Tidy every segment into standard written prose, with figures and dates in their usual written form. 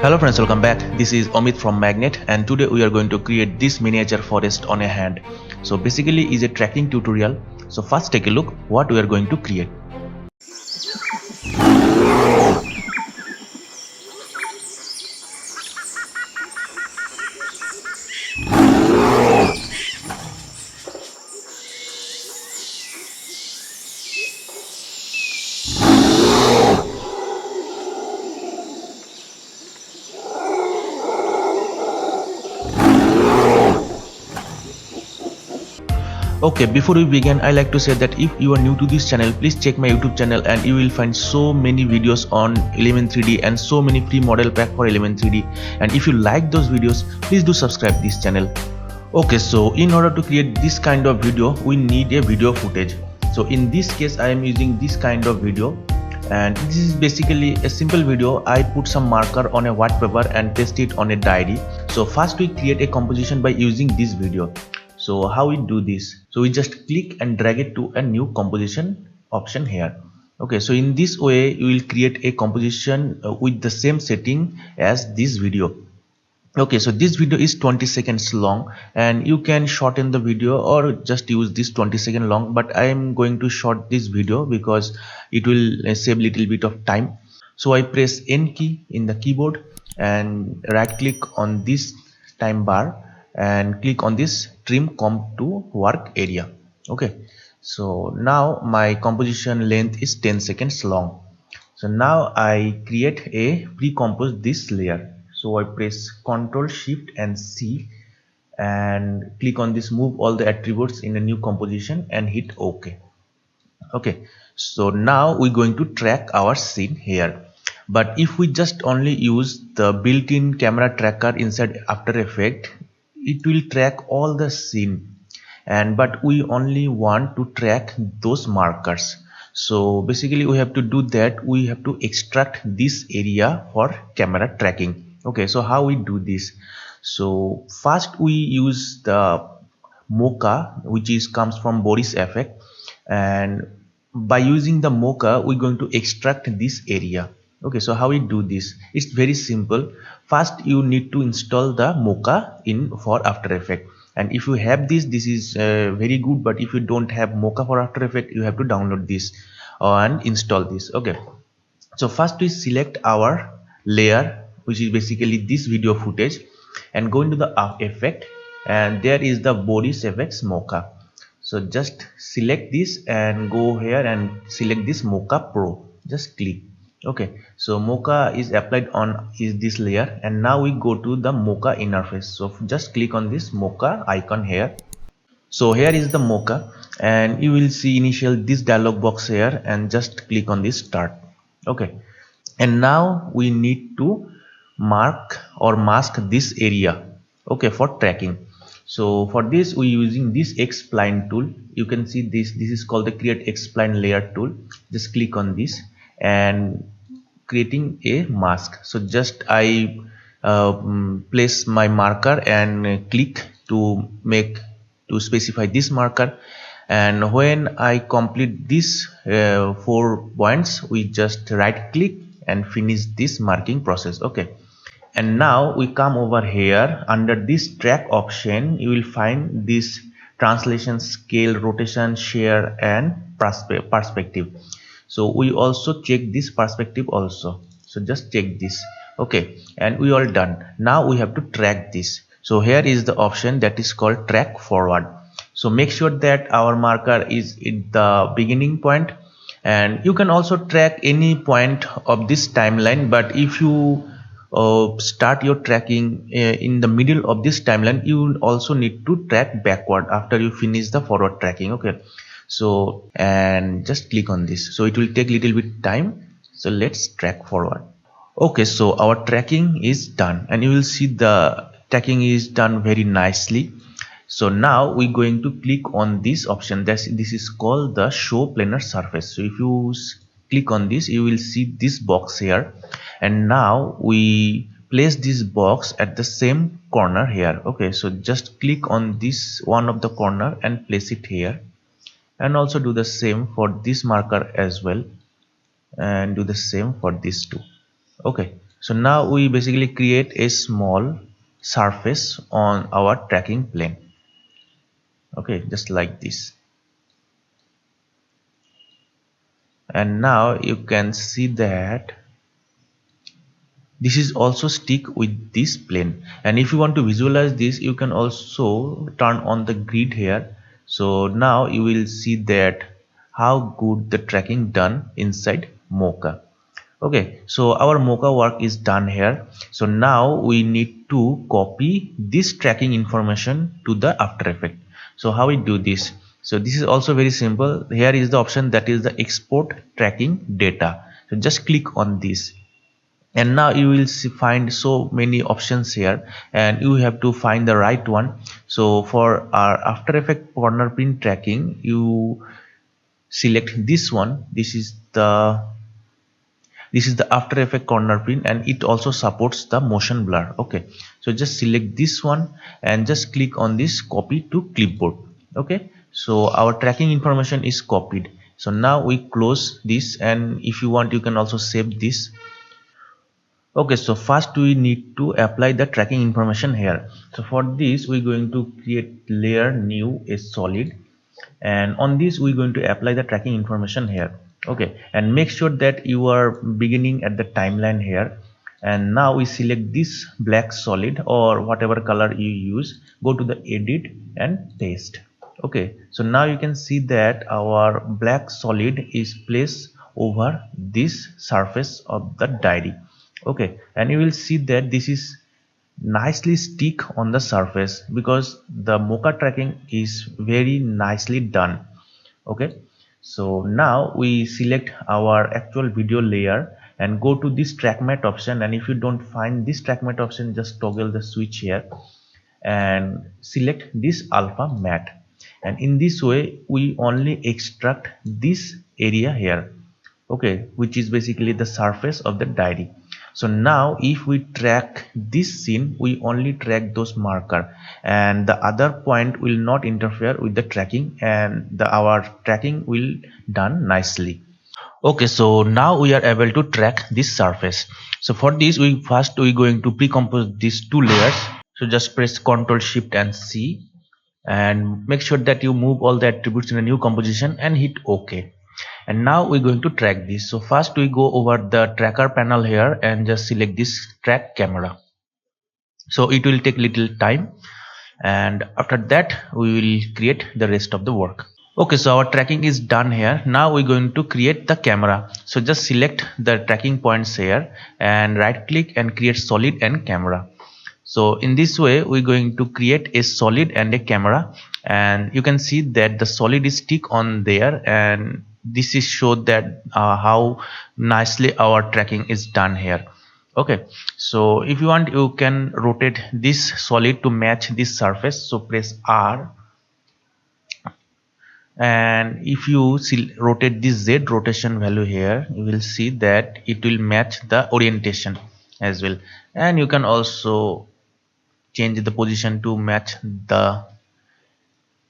Hello friends, welcome back. This is Amit from Magnet, and today we are going to create this miniature forest on a hand. So basically is a tracking tutorial. So first take a look what we are going to create. Okay, before we begin, I like to say that if you are new to this channel, please check my YouTube channel and you will find so many videos on Element 3D and so many free model pack for Element 3D. And if you like those videos, please do subscribe this channel. Okay, so in order to create this kind of video, we need a video footage. So in this case, I am using this kind of video, and this is basically a simple video. I put some marker on a white paper and paste it on a diary. So first we create a composition by using this video. So how we do this? So we just click and drag it to a new composition option here. Okay, so in this way you will create a composition with the same setting as this video. Okay, so this video is 20 seconds long and you can shorten the video or just use this 20-second long, but I am going to short this video because it will save little bit of time. So I press N key in the keyboard and right click on this time bar and click on this trim comp to work area. Okay, so now my composition length is 10 seconds long. So now I create a pre-compose this layer. So I press Ctrl Shift and C and click on this move all the attributes in a new composition and hit OK. Okay, so now we're going to track our scene here. But if we just only use the built-in camera tracker inside After Effects, it will track all the scene, but we only want to track those markers. So basically we have to do that. We have to extract this area for camera tracking. Okay, so how we do this? So first we use the mocha, which comes from Boris effect, and by using the mocha we're going to extract this area. Okay, so how we do this? It's very simple. First you need to install the mocha in for After Effects, and if you have this is very good, but if you don't have mocha for After Effects, you have to download this and install this. Okay, so first we select our layer, which is basically this video footage, and go into the effect, and there is the Boris effects mocha. So just select this and go here and select this mocha pro, just click. Okay, so mocha is applied on this layer, and now we go to the mocha interface. So just click on this mocha icon here. So here is the mocha, and you will see initial this dialog box here, and just click on this start. Okay, and now we need to mark or mask this area, okay, for tracking. So for this we using this X spline tool. You can see this is called the create X spline layer tool. Just click on this and creating a mask. So just I place my marker and click to specify this marker, and when I complete this 4 points, we just right click and finish this marking process. Okay, and now we come over here under this track option. You will find this translation, scale, rotation, share, and perspective. So we also check this perspective also, so just check this. Okay, and we all done. Now we have to track this. So here is the option that is called track forward. So make sure that our marker is at the beginning point, and you can also track any point of this timeline, but if you start your tracking in the middle of this timeline, you will also need to track backward after you finish the forward tracking. Okay, so and just click on this. So it will take little bit time, so let's track forward. Okay, so our tracking is done, and you will see the tracking is done very nicely. So now we're going to click on this option. This is called the show planar surface. So if you click on this, you will see this box here, and now we place this box at the same corner here. Okay, so just click on this one of the corner and place it here, and also do the same for this marker as well, and do the same for this too. Okay, So now we basically create a small surface on our tracking plane. Okay, just like this. And now you can see that this is also stick with this plane. And if you want to visualize this, you can also turn on the grid here. So now you will see that how good the tracking done inside mocha. Okay, so our mocha work is done here. So now we need to copy this tracking information to the After Effects. So how we do this? So this is also very simple. Here is the option, that is the export tracking data. So just click on this, and now you will find so many options here, and you have to find the right one. So for our After Effects corner pin tracking, you select this one. This is the After Effects corner pin, and it also supports the motion blur. Okay, so just select this one and just click on this copy to clipboard. Okay, so our tracking information is copied. So now we close this, and if you want, you can also save this. Okay, so first we need to apply the tracking information here. So for this, we're going to create layer new a solid, and on this we're going to apply the tracking information here. Okay, and make sure that you are beginning at the timeline here. And now we select this black solid or whatever color you use, go to the edit and paste. Okay, so now you can see that our black solid is placed over this surface of the diary. Okay, and you will see that this is nicely stick on the surface because the mocha tracking is very nicely done. Okay, so now we select our actual video layer and go to this track matte option, and if you don't find this track matte option, just toggle the switch here and select this alpha matte, and in this way we only extract this area here. Okay, which is basically the surface of the diary. So now if we track this scene, we only track those marker, and the other point will not interfere with the tracking, and our tracking will done nicely. Okay, so now we are able to track this surface. So for this, we going to pre-compose these two layers. So just press Ctrl Shift and C, and make sure that you move all the attributes in a new composition and hit OK. And now we're going to track this. So first we go over the tracker panel here and just select this track camera. So it will take little time, and after that we will create the rest of the work. Okay, so our tracking is done here. Now we're going to create the camera. So just select the tracking points here and right click and create solid and camera. So in this way we're going to create a solid and a camera, and you can see that the solid is stick on there, and this is show that how nicely our tracking is done here. Okay, so if you want, you can rotate this solid to match this surface. So press R, and if you rotate this Z rotation value here, you will see that it will match the orientation as well, and you can also change the position to match the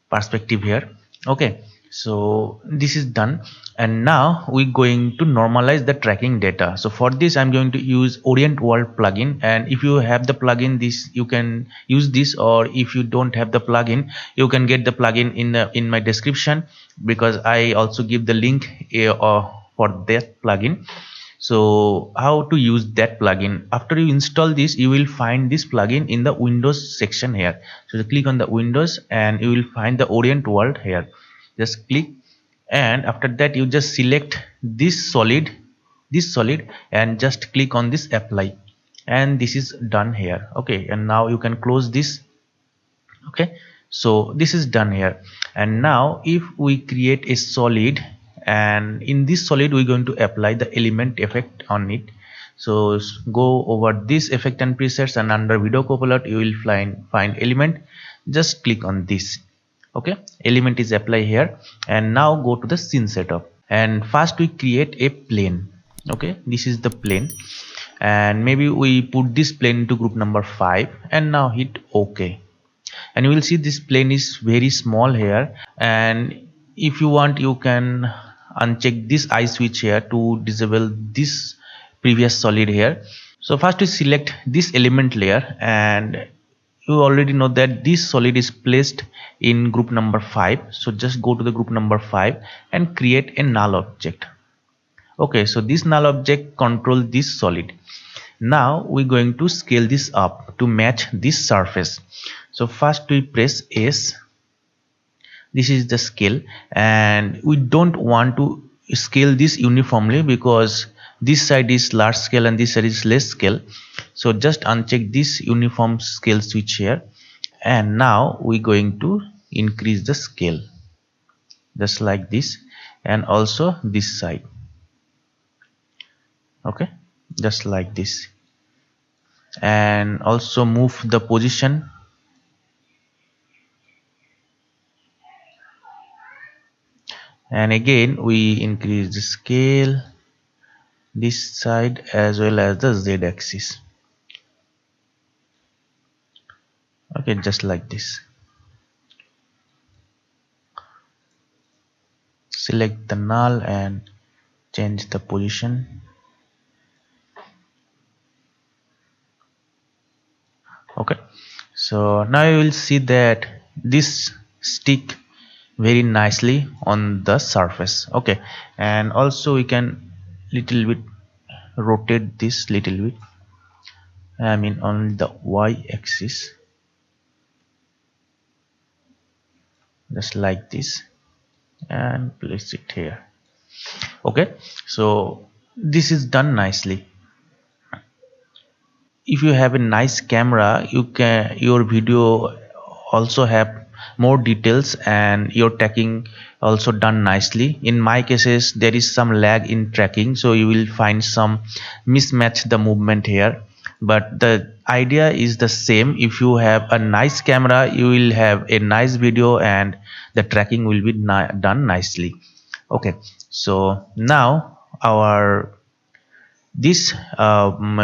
perspective here. Okay, so this is done, and now we're going to normalize the tracking data. So for this I'm going to use Orient World plugin, and if you have the plugin, this you can use this, or if you don't have the plugin, you can get the plugin in my description, because I also give the link for that plugin. So how to use that plugin? After you install this, you will find this plugin in the Windows section here. So click on the Windows and you will find the Orient World here. Just click, and after that you just select this solid and just click on this apply, and this is done here. Okay, and now you can close this. Okay, so this is done here. And now if we create a solid, and in this solid we're going to apply the element effect on it. So go over this effect and presets, and under VIDEOCOPILOT you will find element. Just click on this. Okay, element is applied here, and now go to the scene setup, and first we create a plane. Okay, this is the plane, and maybe we put this plane into group number 5, and now hit OK. And you will see this plane is very small here, and if you want, you can uncheck this eye switch here to disable this previous solid here. So first we select this element layer, and you already know that this solid is placed in group number 5. So just go to the group number 5 and create a null object. Okay, so this null object control this solid. Now we're going to scale this up to match this surface. So first we press S. This is the scale, and we don't want to scale this uniformly because this side is large scale and this side is less scale. So just uncheck this uniform scale switch here, and now we're going to increase the scale just like this, and also this side. Okay, just like this, and also move the position. And again we increase the scale this side as well as the Z axis. Okay, just like this. Select the null and change the position. Okay, so now you will see that this stick very nicely on the surface. Okay, and also we can little bit rotate this little bit, I mean on the Y axis, just like this, and place it here. Okay, so this is done nicely. If you have a nice camera, your video also have more details and your tracking also done nicely. In my cases there is some lag in tracking, so you will find some mismatch the movement here, but the idea is the same. If you have a nice camera, you will have a nice video and the tracking will be done nicely. Okay, so now our this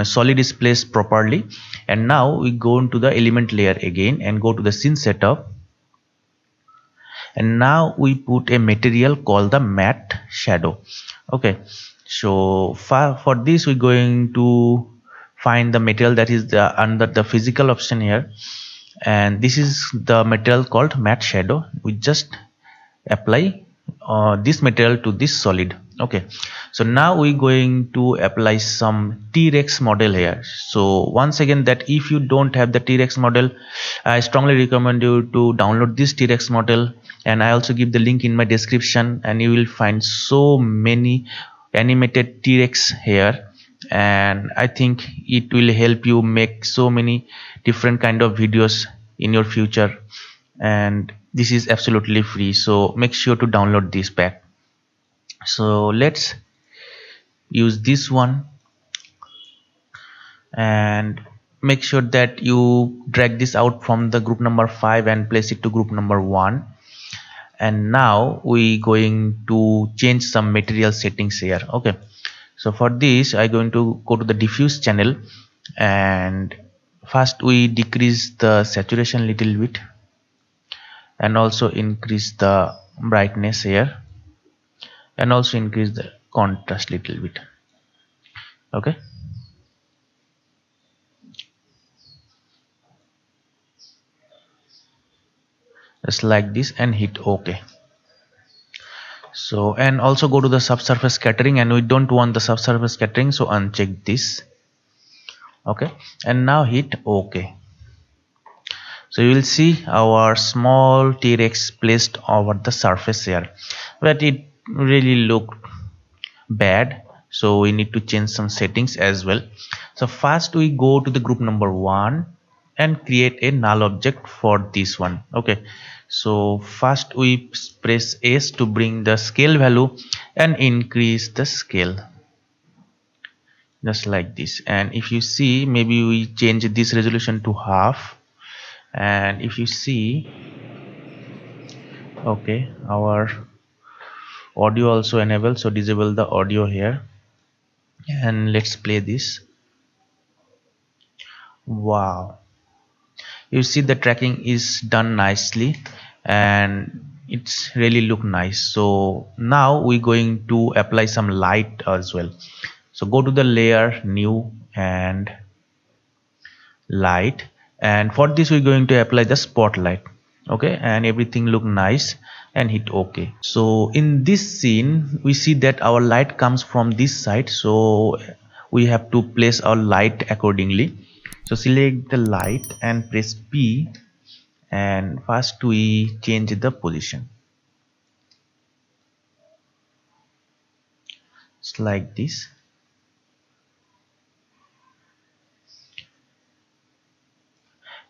solid is placed properly, and now we go into the element layer again and go to the scene setup, and now we put a material called the matte shadow. Okay, so for this we're going to find the material that is under the physical option here, and this is the material called matte shadow. We just apply this material to this solid. Okay, so now we're going to apply some T-Rex model here. So once again, that if you don't have the T-Rex model, I strongly recommend you to download this T-Rex model, and I also give the link in my description, and you will find so many animated T-Rex here, and I think it will help you make so many different kind of videos in your future, and this is absolutely free, so make sure to download this pack. So let's use this one, and make sure that you drag this out from the group number 5 and place it to group number 1. And now we going to change some material settings here. Okay, so for this I going to go to the diffuse channel, and first we decrease the saturation little bit and also increase the brightness here, and also increase the contrast little bit. Okay, just like this, and hit OK. So, and also go to the subsurface scattering, and we don't want the subsurface scattering, so uncheck this. Okay, and now hit OK. So you will see our small T-Rex placed over the surface here, but it really looked bad, so we need to change some settings as well. So first we go to the group number 1 and create a null object for this one. Okay, so first we press S to bring the scale value and increase the scale just like this. And if you see, maybe we change this resolution to half, and if you see, okay, our audio also enabled, so disable the audio here, and let's play this. Wow, you see the tracking is done nicely and it's really look nice. So now we're going to apply some light as well. So go to the layer, new, and light, and for this we're going to apply the spotlight. Okay, and everything look nice, and hit OK. So in this scene we see that our light comes from this side, so we have to place our light accordingly. So select the light and press P, and first we change the position. It's like this.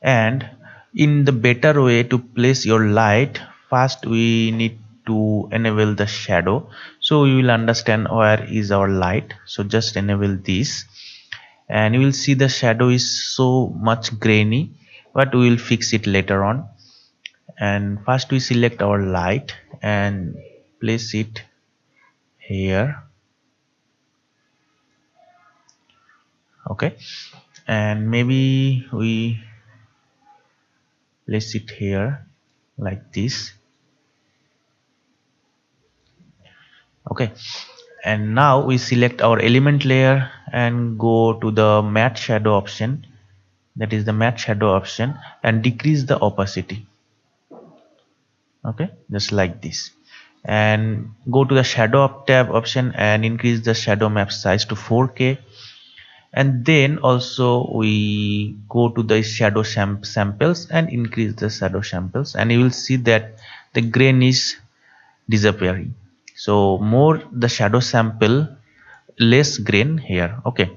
And in the better way to place your light, first we need to enable the shadow, so you will understand where is our light. So just enable this, and you will see the shadow is so much grainy, but we will fix it later on. And first we select our light and place it here. Okay, and maybe we place it here like this. Okay, and now we select our element layer and go to the matte shadow option, that is the matte shadow option, and decrease the opacity. Okay, just like this, and go to the shadow tab option and increase the shadow map size to 4K. And then also we go to the shadow samples and increase the shadow samples, and you will see that the grain is disappearing. So more the shadow sample, less grain here. Okay,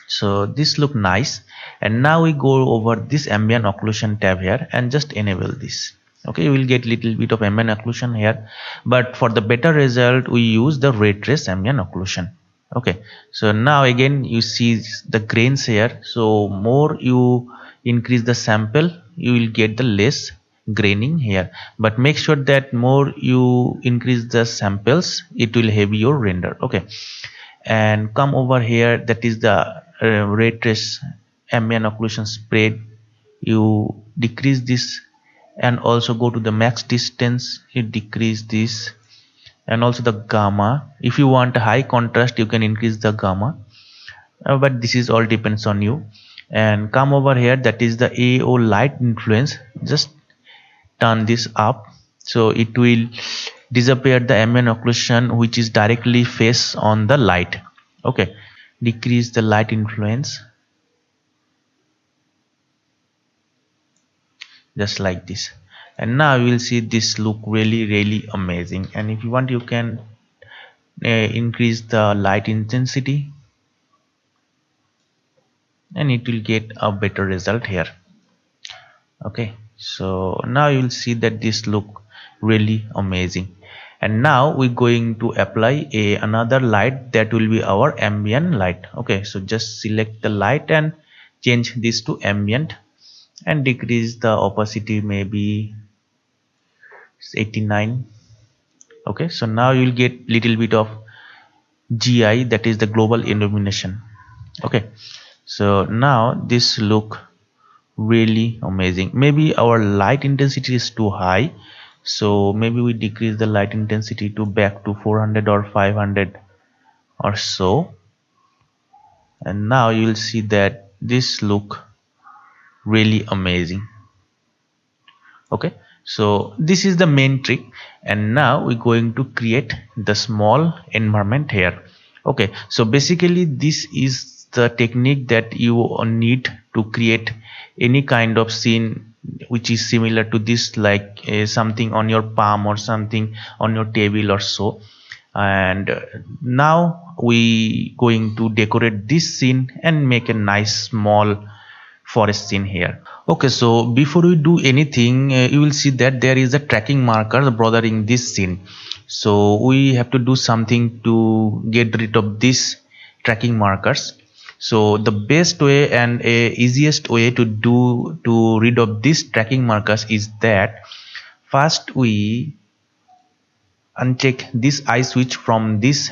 so this look nice. And now we go over this ambient occlusion tab here and just enable this. Okay, you will get little bit of ambient occlusion here, but for the better result we use the ray trace ambient occlusion. Okay, so now again you see the grains here, so more you increase the sample, you will get the less graining here, but make sure that more you increase the samples, it will have your render. Okay, and come over here, that is the ray trace ambient occlusion spread. You decrease this, and also go to the max distance, you decrease this, and also the gamma. If you want a high contrast, you can increase the gamma, but this is all depends on you. And come over here, that is the AO light influence, just turn this up, so it will disappear the ambient occlusion which is directly face on the light. Okay, decrease the light influence, just like this, and now you will see this look really amazing. And if you want, you can increase the light intensity, and it will get a better result here. Okay, so now you will see that this look really amazing. And now we're going to apply another light, that will be our ambient light. Okay, so just select the light and change this to ambient, and decrease the opacity, maybe 89. Okay, so now you'll get little bit of GI, that is the global illumination. Okay, so now this look really amazing. Maybe our light intensity is too high, so maybe we decrease the light intensity to back to 400 or 500 or so, and now you will see that this look really amazing. Okay, so this is the main trick, and now we're going to create the small environment here. Okay, so basically this is the technique that you need to create any kind of scene which is similar to this, like something on your palm or something on your table or so. And now we going to decorate this scene and make a nice small forest scene here. Okay, so before we do anything, you will see that there is a tracking marker bothering this scene, so we have to do something to get rid of these tracking markers. So the best way and easiest way to rid of these tracking markers is that first we uncheck this eye switch from this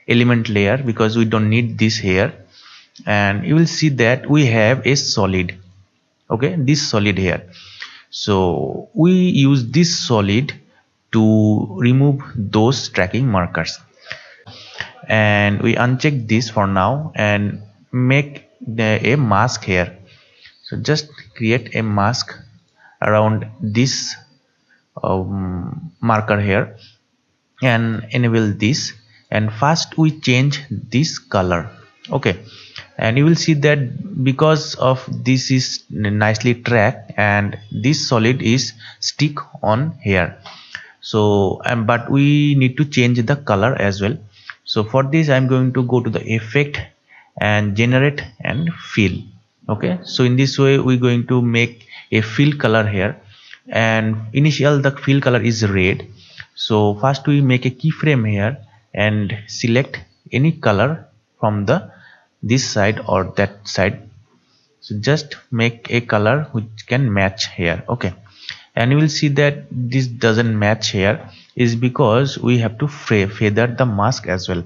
element layer, because we don't need this here, and you will see that we have a solid. Okay, this solid here, so we use this solid to remove those tracking markers, and we uncheck this for now and make a mask here. So just create a mask around this marker here and enable this, and first we change this color. Okay, and you will see that because of this is nicely tracked and this solid is stick on here. So but we need to change the color as well. So for this I'm going to go to the effect and generate and fill. Okay, so in this way we're going to make a fill color here, and initial the fill color is red. So first we make a keyframe here and select any color from the this side or that side. So just make a color which can match here. Okay, and you will see that this doesn't match here is because we have to feather the mask as well.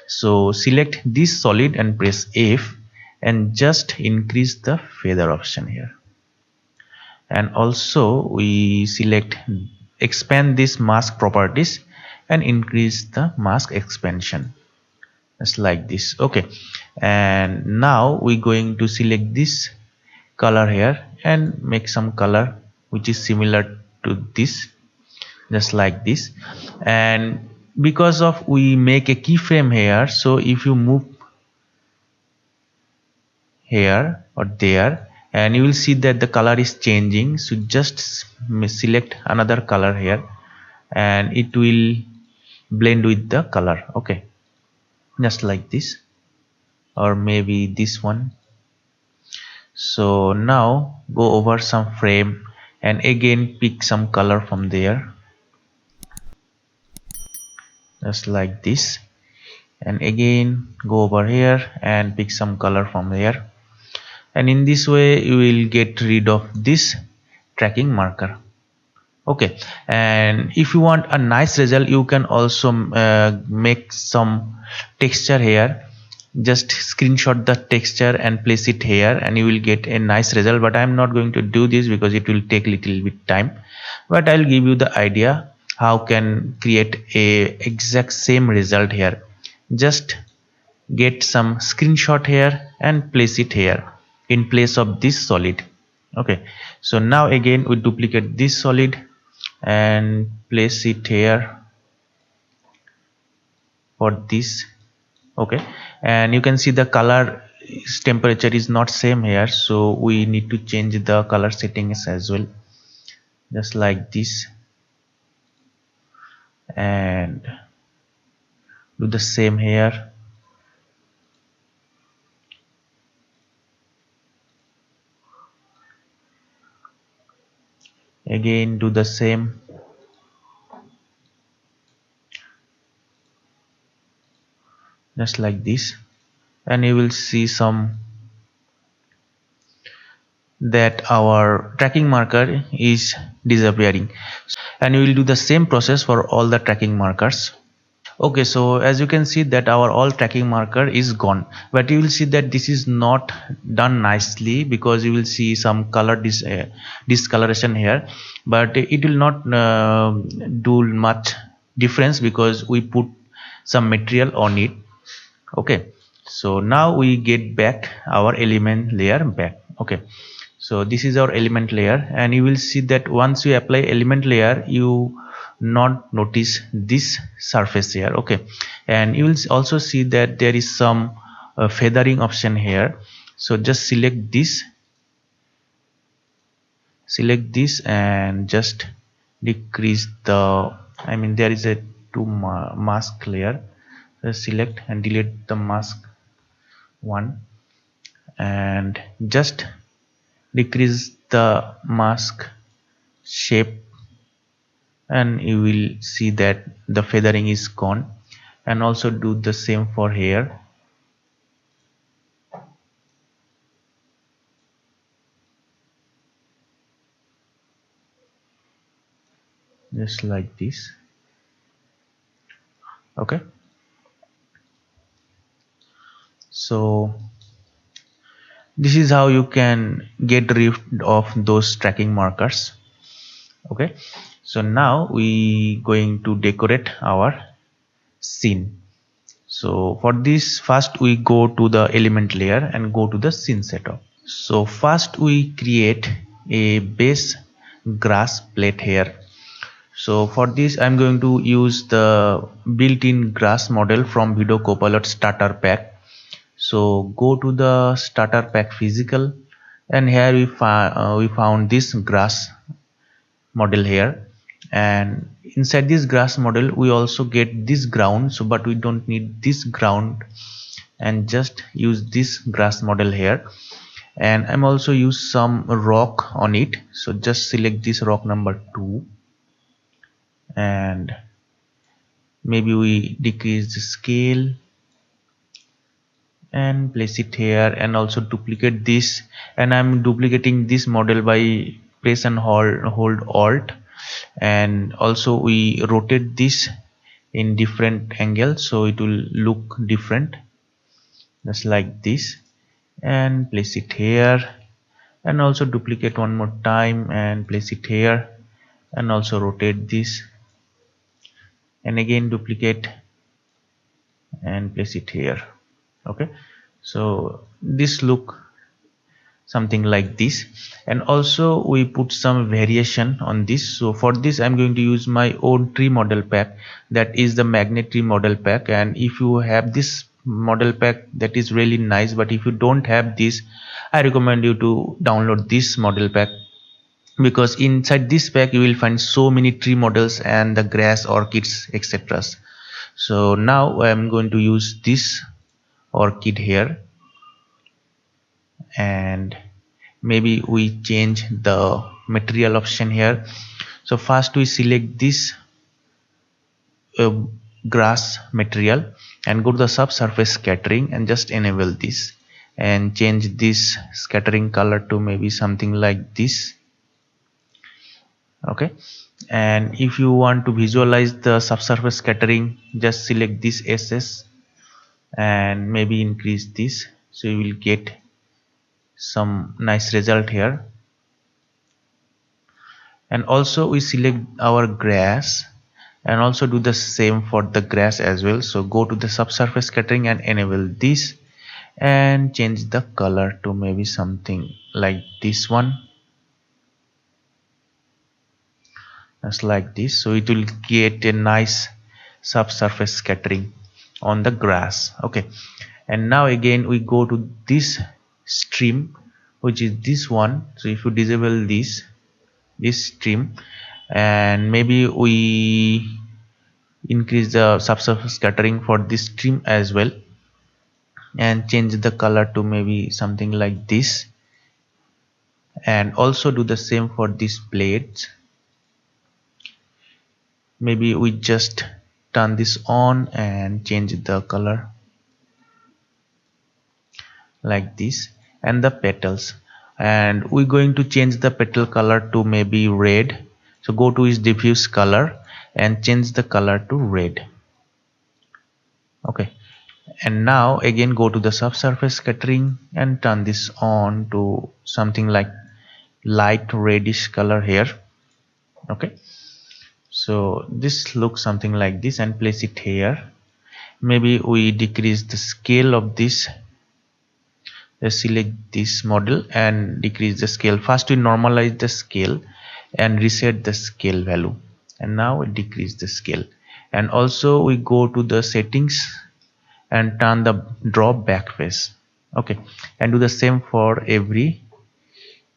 So select this solid and press F and just increase the feather option here, and also we select expand this mask properties and increase the mask expansion just like this. Okay, and now we're going to select this color here and make some color which is similar to this just like this. And because of we make a keyframe here, so if you move here or there and you will see that the color is changing, so just select another color here and it will blend with the color. Okay, just like this, or maybe this one. So now go over some frame and again pick some color from there just like this, and again go over here and pick some color from there, and in this way you will get rid of this tracking marker. Okay, and if you want a nice result you can also make some texture here. Just screenshot the texture and place it here and you will get a nice result, but I'm not going to do this because it will take little bit time, but I'll give you the idea how can create a exact same result here. Just get some screenshot here and place it here in place of this solid. Okay, so now again we duplicate this solid and place it here for this. Okay, and you can see the color temperature is not same here, so we need to change the color settings as well just like this, and do the same here. Again do the same, just like this, and you will see some that our tracking marker is disappearing, and we will do the same process for all the tracking markers. Okay, so as you can see that our all tracking marker is gone, but you will see that this is not done nicely because you will see some color discoloration here, but it will not do much difference because we put some material on it. Okay, so now we get back our element layer back. Okay, so this is our element layer, and you will see that once you apply element layer you not notice this surface here. Okay, and you will also see that there is some feathering option here. So just select this and just decrease the, I mean there is a two mask layer. Just select and delete the mask one and just decrease the mask shape, and you will see that the feathering is gone, and also do the same for here. Just like this. Okay, so this is how you can get rid of those tracking markers. Okay, so now we going to decorate our scene. So for this, first we go to the element layer and go to the scene setup. So first we create a base grass plate here. So for this I'm going to use the built-in grass model from VIDEOCOPILOT starter pack. So go to the starter pack physical, and here we found this grass model here, and inside this grass model we also get this ground, so but we don't need this ground, and just use this grass model here. And I'm also use some rock on it, so just select this rock number 2, and maybe we decrease the scale and place it here, and also duplicate this. And I'm duplicating this model by press and hold alt, and also we rotate this in different angles so it will look different, just like this, and place it here, and also duplicate one more time and place it here, and also rotate this, and again duplicate and place it here. Okay, so this look something like this. And also we put some variation on this. So for this I'm going to use my own tree model pack, that is the magnet tree model pack. And if you have this model pack, that is really nice, but if you don't have this, I recommend you to download this model pack, because inside this pack you will find so many tree models and the grass, orchids, etc. So now I'm going to use this orchid here, and maybe we change the material option here. So first we select this grass material and go to the subsurface scattering and just enable this, and change this scattering color to maybe something like this. Okay, and if you want to visualize the subsurface scattering, just select this SS and maybe increase this, so you will get some nice result here. And also we select our grass and also do the same for the grass as well. So go to the subsurface scattering and enable this, and change the color to maybe something like this one, just like this, so it will get a nice subsurface scattering on the grass. Okay, and now again we go to this stream, which is this one. So if you disable this stream, and maybe we increase the subsurface scattering for this stream as well, and change the color to maybe something like this, and also do the same for these plates. Maybe we just turn this on and change the color like this. And the petals, and we're going to change the petal color to maybe red. So go to its diffuse color and change the color to red. Okay, and now again go to the subsurface scattering and turn this on to something like light reddish color here. Okay, so this looks something like this, and place it here. Maybe we decrease the scale of this. Let's select this model and decrease the scale. First we normalize the scale and reset the scale value, and now we decrease the scale. And also we go to the settings and turn the drop back face. Okay, and do the same for every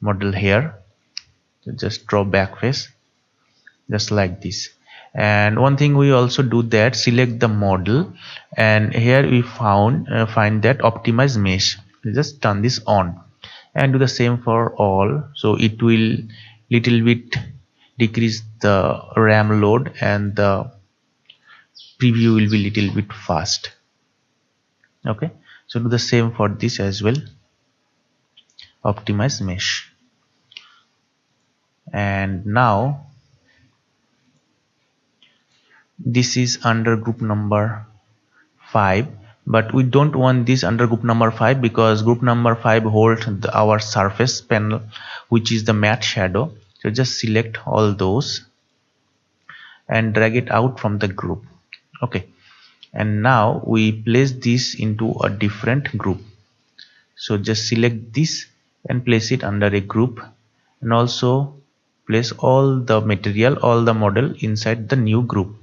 model here. So just drop back face, just like this. And one thing we also do, that select the model, and here we find that optimize mesh. Just turn this on and do the same for all, so it will little bit decrease the RAM load and the preview will be little bit fast. Okay, so do the same for this as well, optimize mesh. And now this is under group number 5, but we don't want this under group number 5, because group number 5 holds our surface panel, which is the matte shadow. So just select all those and drag it out from the group. Okay, and now we place this into a different group. So just select this and place it under a group, and also place all the material, all the model inside the new group.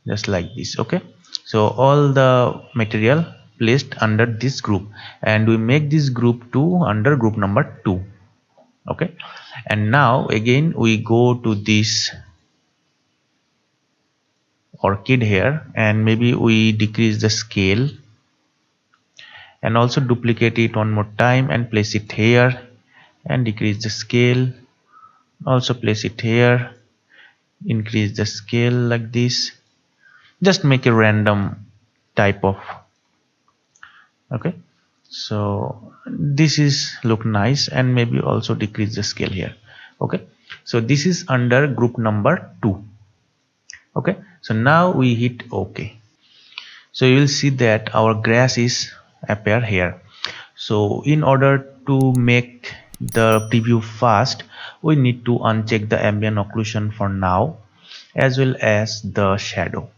Just like this. Okay, so all the material placed under this group, and we make this group 2 under group number 2. Okay, and now again we go to this orchid here, and maybe we decrease the scale and also duplicate it one more time and place it here, and decrease the scale, also place it here, increase the scale like this. Just make a random type of. Okay, so this is look nice, and maybe also decrease the scale here. Okay, so this is under group number 2. Okay, so now we hit OK. So you will see that our grass is appear here. So in order to make the preview fast, we need to uncheck the ambient occlusion for now, as well as the shadow.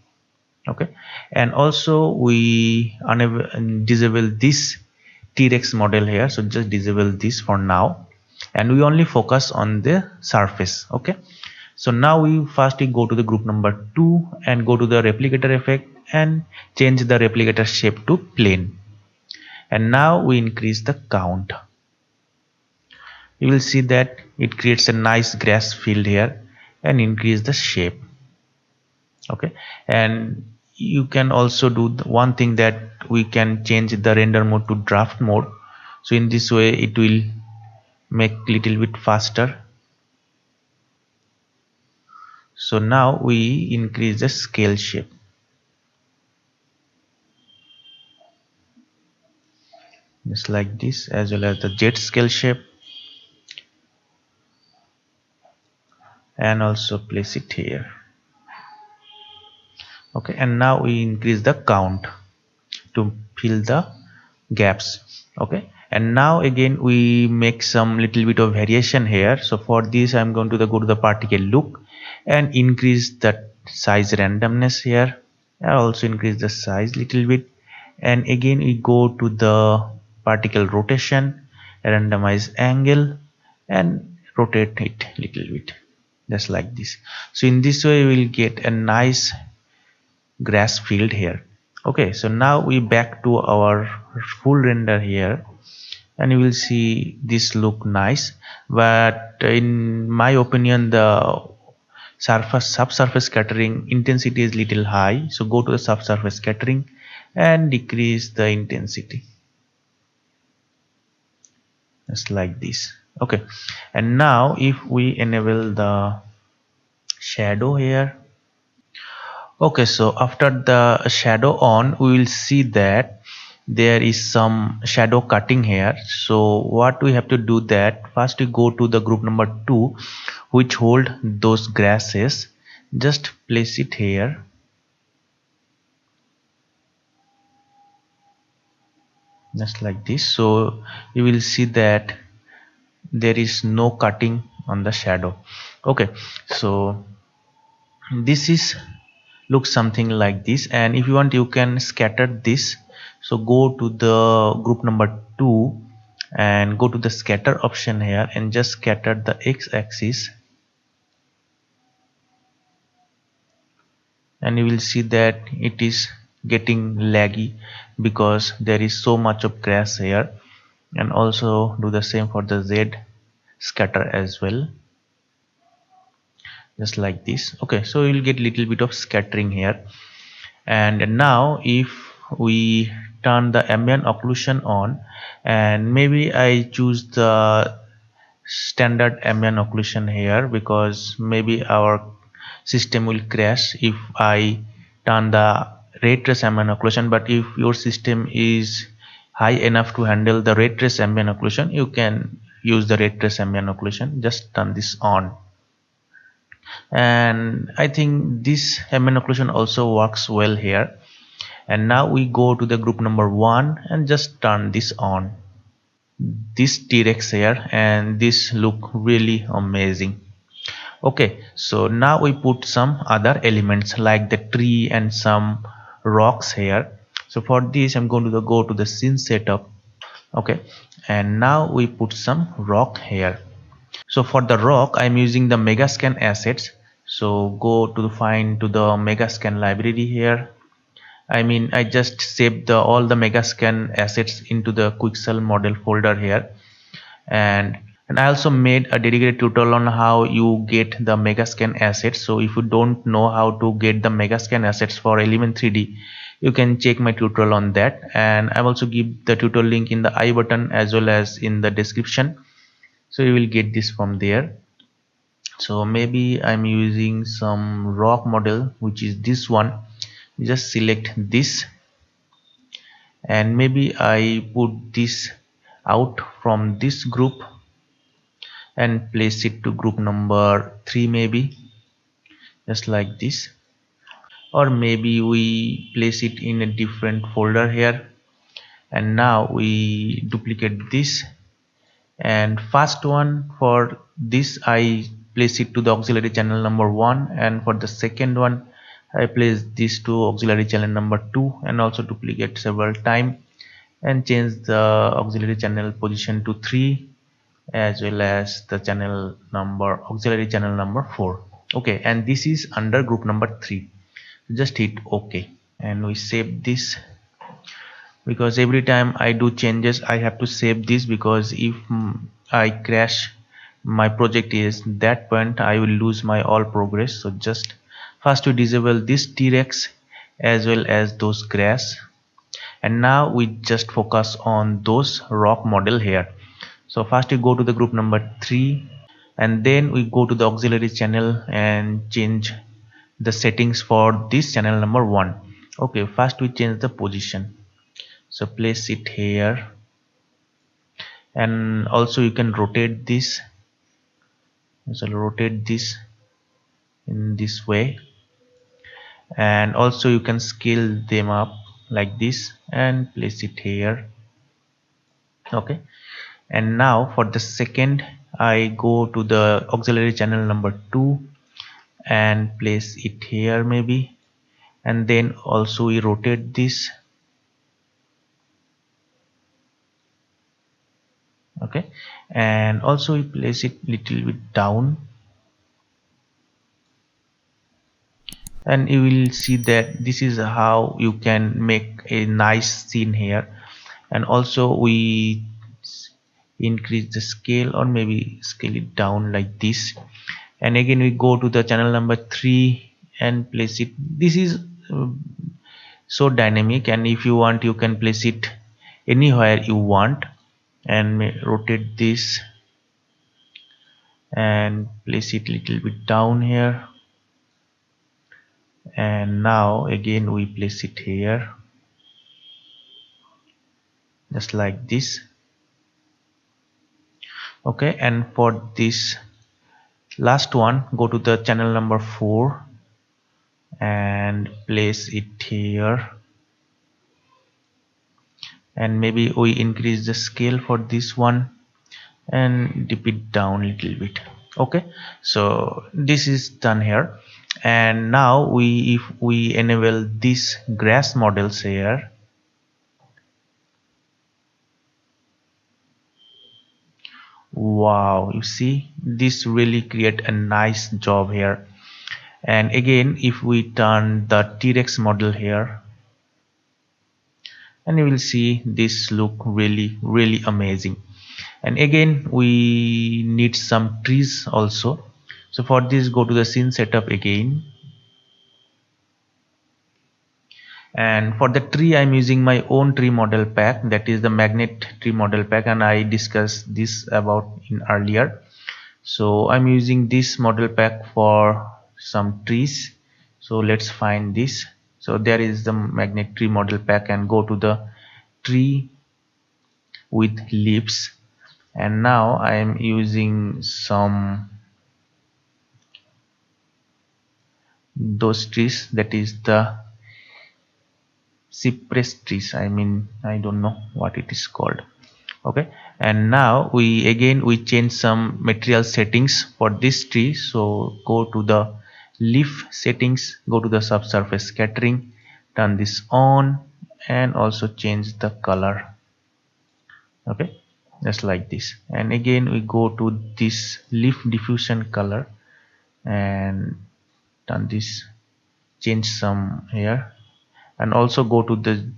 Okay, and also we disable this T-Rex model here, so just disable this for now, and we only focus on the surface. Okay, so now we firstly go to the group number 2 and go to the replicator effect and change the replicator shape to plane, and now we increase the count. You will see that it creates a nice grass field here, and increase the shape. Okay, and you can also do one thing, that we can change the render mode to draft mode. So in this way it will make little bit faster. So now we increase the scale shape, just like this, as well as the jet scale shape, and also place it here. Okay, and now we increase the count to fill the gaps. Okay, and now again we make some little bit of variation here. So for this I'm going to go to the particle look and increase the size randomness here, and also increase the size little bit, and again we go to the particle rotation, randomize angle, and rotate it little bit, just like this. So in this way we will get a nice grass field here. Okay, so now we back to our full render here, and you will see this look nice, but in my opinion the subsurface scattering intensity is little high. So go to the subsurface scattering and decrease the intensity, just like this. Okay, and now if we enable the shadow here. Okay, so after the shadow on, we will see that there is some shadow cutting here. So what we have to do, that first we go to the group number 2, which hold those grasses. Just place it here, just like this. So you will see that there is no cutting on the shadow. Okay, so this is looks something like this, and if you want you can scatter this. So go to the group number 2 and go to the scatter option here, and just scatter the x-axis, and you will see that it is getting laggy because there is so much of grass here. And also do the same for the z scatter as well, just like this. Okay, so you'll get little bit of scattering here. And now if we turn the ambient occlusion on, and maybe I choose the standard ambient occlusion here, because maybe our system will crash if I turn the ray trace ambient occlusion. But if your system is high enough to handle the ray trace ambient occlusion, you can use the ray trace ambient occlusion. Just turn this on, and I think this ambient occlusion also works well here. And now we go to the group number 1 and just turn this on, this T-Rex here, and this look really amazing. Okay, so now we put some other elements like the tree and some rocks here. So for this I'm going to go to the scene setup. Okay, and now we put some rock here. So for the rock I'm using the Megascan assets. So go to find to the Megascan library here. I just saved all the Megascan assets into the Quixel model folder here, and I also made a dedicated tutorial on how you get the Megascan assets. So if you don't know how to get the Megascan assets for Element 3D, you can check my tutorial on that, and I will also give the tutorial link in the I button as well as in the description, so you will get this from there. So maybe I'm using some rock model, which is this one. Just select this, and maybe I put this out from this group and place it to group number 3, maybe just like this, or maybe we place it in a different folder here. And now we duplicate this, and first one for this I place it to the auxiliary channel number 1, and for the second one I place this to auxiliary channel number 2, and also duplicate several times and change the auxiliary channel position to 3 as well as the channel number auxiliary channel number 4. Okay, and this is under group number 3. Just hit OK, and we save this, because every time I do changes I have to save this, because if I crash my project is that point, I will lose my all progress. So just first we disable this T-Rex as well as those grass, and now we just focus on those rock model here. So first we go to the group number 3, and then we go to the auxiliary channel and change the settings for this channel number 1. Okay, first we change the position, so place it here, and also you can rotate this. So rotate this in this way, and also you can scale them up like this and place it here. Okay, and now for the second I go to the auxiliary channel number 2 and place it here maybe, and then also we rotate this. Okay, and also we place it little bit down, and you will see that this is how you can make a nice scene here. And also we increase the scale, or maybe scale it down like this, and again we go to the channel number 3 and place it. This is so dynamic, and if you want you can place it anywhere you want, and rotate this and place it little bit down here, and now again we place it here just like this. Okay, and for this last one go to the channel number 4 and place it here, and maybe we increase the scale for this one and dip it down a little bit. Okay, so this is done here, and now if we enable these grass models here, wow, you see this really create a nice job here. And again if we turn the T-Rex model here, and you will see this look really amazing. And again we need some trees also. So for this go to the scene setup again, and for the tree I'm using my own tree model pack, that is the magnet tree model pack, and I discussed this about in earlier. So I'm using this model pack for some trees. So let's find this. So there is the magnet tree model pack, and go to the tree with leaves, and now I am using some those trees, that is the cypress trees. I don't know what it is called. Okay, and now we change some material settings for this tree. So go to the leaf settings, go to the subsurface scattering, turn this on, and also change the color. Okay, just like this. And again we go to this leaf diffusion color and turn this, change some here, and also go to the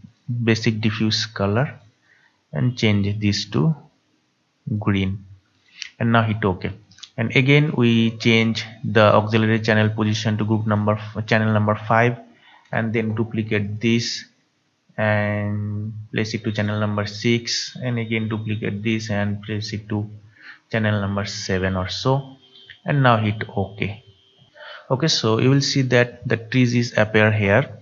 basic diffuse color and change this to green, and now hit OK. And again we change the auxiliary channel position to channel number 5, and then duplicate this and place it to channel number 6, and again duplicate this and place it to channel number 7 or so, and now hit OK. Okay, so you will see that the trees is appear here,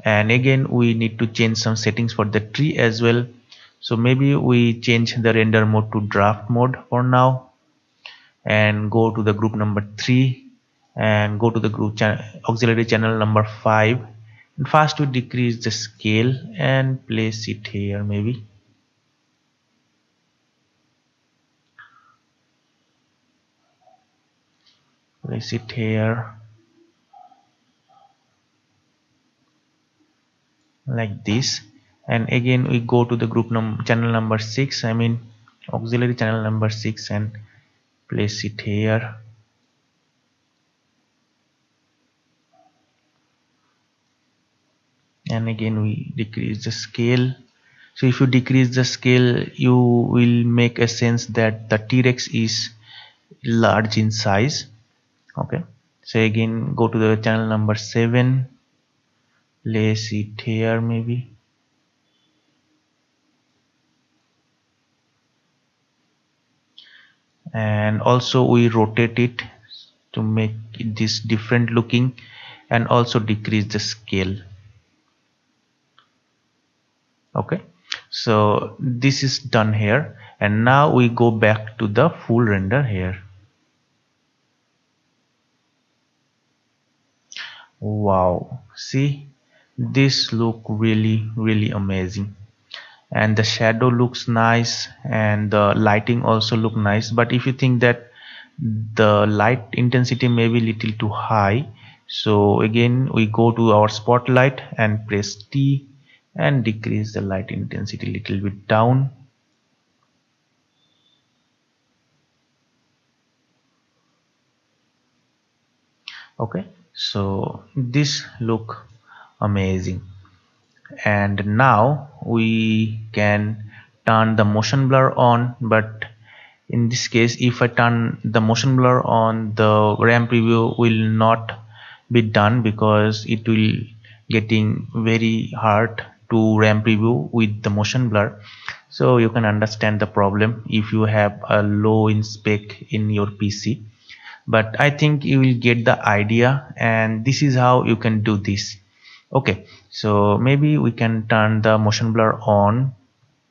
and again we need to change some settings for the tree as well. So maybe we change the render mode to draft mode for now, and go to the group number 3 and go to the auxiliary channel number 5, and first we decrease the scale and place it here, maybe place it here like this. And again we go to the channel number 6, I mean auxiliary channel number 6, and place it here. And again we decrease the scale. So if you decrease the scale, you will make a sense that the T-Rex is large in size. Okay, so again go to the channel number 7, place it here maybe, and also we rotate it to make this different looking, and also decrease the scale. Okay, so this is done here, and now we go back to the full render here. Wow, see, this look really amazing, and the shadow looks nice, and the lighting also look nice. But if you think that the light intensity may be little too high, so again we go to our spotlight and press T and decrease the light intensity little bit down. Okay, so this look amazing. And now we can turn the motion blur on, but in this case if I turn the motion blur on, the RAM preview will not be done, because it will getting very hard to RAM preview with the motion blur. So you can understand the problem if you have a low in spec in your PC, but I think you will get the idea, and this is how you can do this. Okay, so maybe we can turn the motion blur on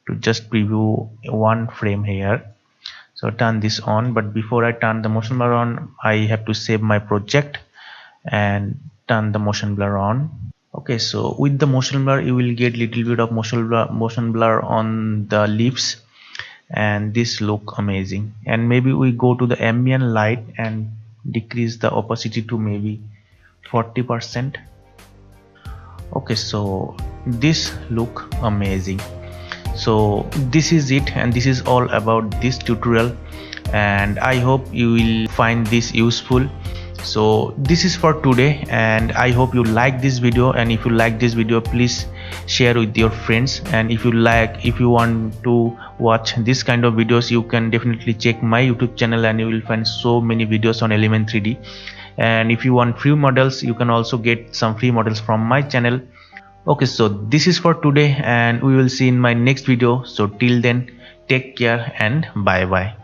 to just preview one frame here. So turn this on, but before I turn the motion blur on, I have to save my project and turn the motion blur on. Okay, so with the motion blur you will get little bit of motion blur on the leaves, and this look amazing. And maybe we go to the ambient light and decrease the opacity to maybe 40%. Okay, so this look amazing. So this is it, and this is all about this tutorial, and I hope you will find this useful. So this is for today, and I hope you like this video, and if you like this video, please share with your friends. And if you want to watch this kind of videos, you can definitely check my YouTube channel, and you will find so many videos on Element 3D. And if you want free models, you can also get some free models from my channel. Okay, so this is for today, and we will see in my next video. So till then, take care and bye bye.